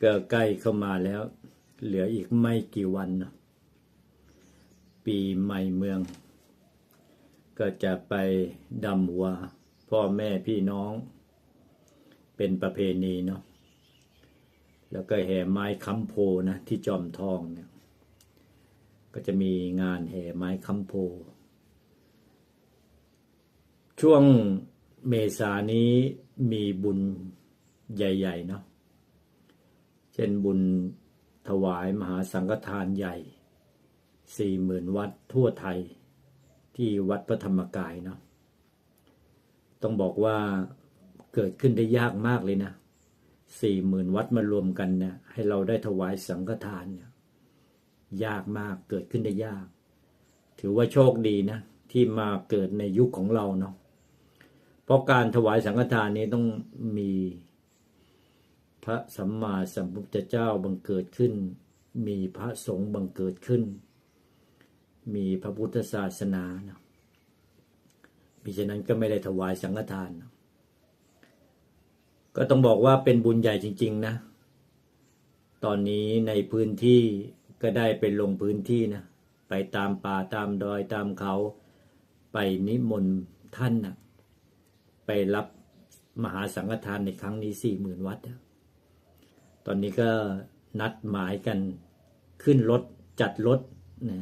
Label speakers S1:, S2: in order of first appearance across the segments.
S1: ก็ใกล้เข้ามาแล้วเหลืออีกไม่กี่วันนะปีใหม่เมืองก็จะไปดำหัวพ่อแม่พี่น้องเป็นประเพณีเนาะแล้วก็แห่ไม้ค้ำโพนะที่จอมทองเนี่ยก็จะมีงานแห่ไม้ค้ำโพช่วงเมษานี้มีบุญใหญ่ๆเนาะเช่นบุญถวายมหาสังฆทานใหญ่ 40,000 วัดทั่วไทยที่วัดพระธรรมกายเนาะต้องบอกว่าเกิดขึ้นได้ยากมากเลยนะ 40,000 วัดมารวมกันเนี่ยให้เราได้ถวายสังฆทานเนี่ยยากมากเกิดขึ้นได้ยากถือว่าโชคดีนะที่มาเกิดในยุคของเราเนาะเพราะการถวายสังฆทานนี้ต้องมีพระสัมมาสัมพุทธเจ้าบังเกิดขึ้นมีพระสงฆ์บังเกิดขึ้นมีพระพุทธศาสนานะมิฉะนั้นก็ไม่ได้ถวายสังฆทานนะก็ต้องบอกว่าเป็นบุญใหญ่จริงๆนะตอนนี้ในพื้นที่ก็ได้ไปลงพื้นที่นะไปตามป่าตามดอยตามเขาไปนิมนต์ท่านนะไปรับมหาสังฆทานในครั้งนี้ 40,000 วัดนะตอนนี้ก็นัดหมายกันขึ้นรถจัดรถนะ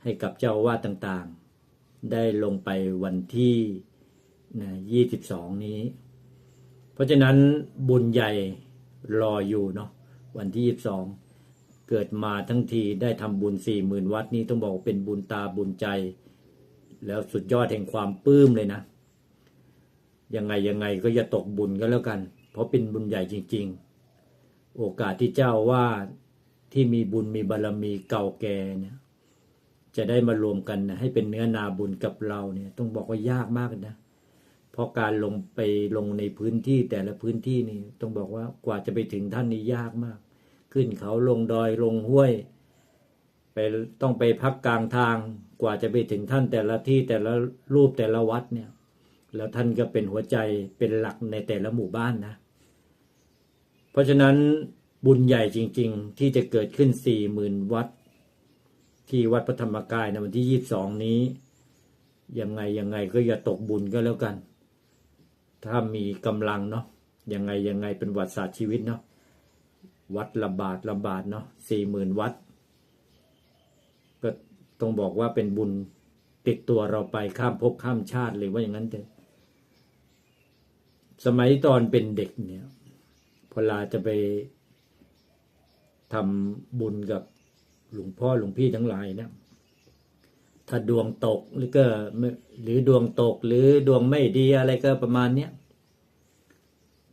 S1: ให้กับเจ้าอาวาสต่างๆได้ลงไปวันที่22 นี้เพราะฉะนั้นบุญใหญ่รออยู่เนาะวันที่22เกิดมาทั้งทีได้ทำบุญ 40,000 วัดนี้ต้องบอกเป็นบุญตาบุญใจแล้วสุดยอดแห่งความปลื้มเลยนะยังไงก็อย่าตกบุญก็แล้วกันเพราะเป็นบุญใหญ่จริงๆโอกาสที่เจ้าว่าที่มีบุญมีบารมีเก่าแก่เนี่ยจะได้มารวมกันนะให้เป็นเนื้อนาบุญกับเราเนี่ยต้องบอกว่ายากมากนะเพราะการลงในพื้นที่แต่ละพื้นที่นี่ต้องบอกว่ากว่าจะไปถึงท่านนี่ยากมากขึ้นเขาลงดอยลงห้วยไปต้องไปพักกลางทางกว่าจะไปถึงท่านแต่ละที่แต่ละรูปแต่ละวัดเนี่ยแล้วท่านก็เป็นหัวใจเป็นหลักในแต่ละหมู่บ้านนะเพราะฉะนั้นบุญใหญ่จริงๆที่จะเกิดขึ้น 40,000 วัดที่วัดพระธรรมกายในวันที่22นี้ยังไงก็อย่าตกบุญก็แล้วกันถ้ามีกำลังเนาะยังไงเป็นวัดศาสตร์ชีวิตเนาะวัดละบาทเนาะ 40,000 วัดก็ต้องบอกว่าเป็นบุญติดตัวเราไปข้ามภพข้ามชาติเลยว่าอย่างนั้นเถอะสมัยตอนเป็นเด็กเนี่ยพอลาจะไปทำบุญกับหลวงพ่อหลวงพี่ทั้งหลายนะถ้าดวงตกหรือดวงตกหรือดวงไม่ดีอะไรก็ประมาณเนี้ย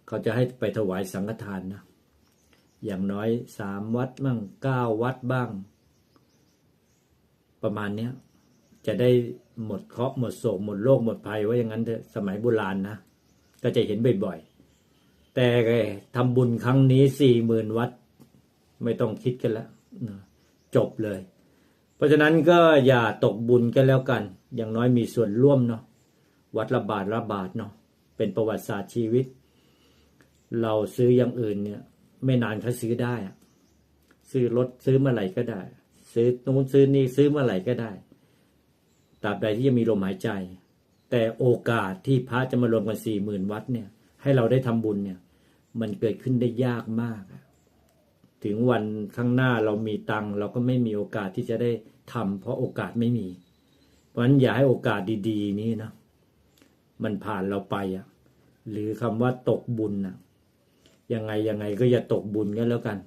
S1: เขาจะให้ไปถวายสังฆทานนะอย่างน้อย3 วัดบ้าง9 วัดบ้างประมาณเนี้ยจะได้หมดเคราะห์หมดโศกหมดโรคหมดภัยว่าอย่างนั้นเถอะสมัยโบราณนะก็จะเห็นบ่อยๆแต่ทำบุญครั้งนี้ 40,000 วัดไม่ต้องคิดกันแล้วจบเลยเพราะฉะนั้นก็อย่าตกบุญกันแล้วกันอย่างน้อยมีส่วนร่วมเนาะวัดละบาทเนาะเป็นประวัติศาสตร์ชีวิตเราซื้ออย่างอื่นเนี่ยไม่นานเขาซื้อได้ซื้อรถซื้อเมื่อไหร่ก็ได้ซื้อนู้นซื้อนี่ซื้อเมื่อไหร่ก็ได้ตราบใดที่ยังมีลมหายใจแต่โอกาสที่พระจะมารวมกัน 40,000 วัดเนี่ยให้เราได้ทำบุญเนี่ยมันเกิดขึ้นได้ยากมากถึงวันข้างหน้าเรามีตังค์เราก็ไม่มีโอกาสที่จะได้ทำเพราะโอกาสไม่มีเพราะฉะนั้นอย่าให้โอกาสดีๆนี้นะมันผ่านเราไปหรือคำว่าตกบุญยังไงก็อย่าตกบุญกันแล้วกัน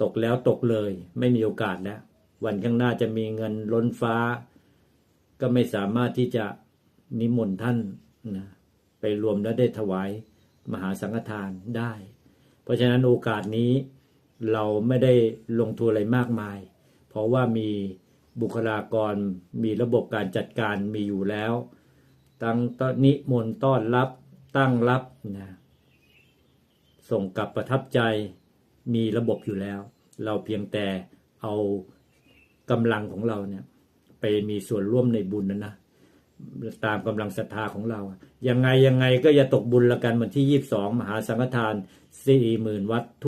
S1: ตกแล้วตกเลยไม่มีโอกาสแล้ววันข้างหน้าจะมีเงินล้นฟ้าก็ไม่สามารถที่จะนิมนต์ท่านนะไปรวมแล้วได้ถวายมหาสังฆทานได้เพราะฉะนั้นโอกาสนี้เราไม่ได้ลงทุนอะไรมากมายเพราะว่ามีบุคลากรมีระบบการจัดการมีอยู่แล้วตั้งนิมนต์ต้อนรับตั้งรับนะส่งกลับประทับใจมีระบบอยู่แล้วเราเพียงแต่เอากำลังของเราเนี่ยไปมีส่วนร่วมในบุญนะตามกำลังศรัทธาของเรายังไงก็อย่าตกบุญละกันวันที่22มหาสังฆทาน 40,000 วัด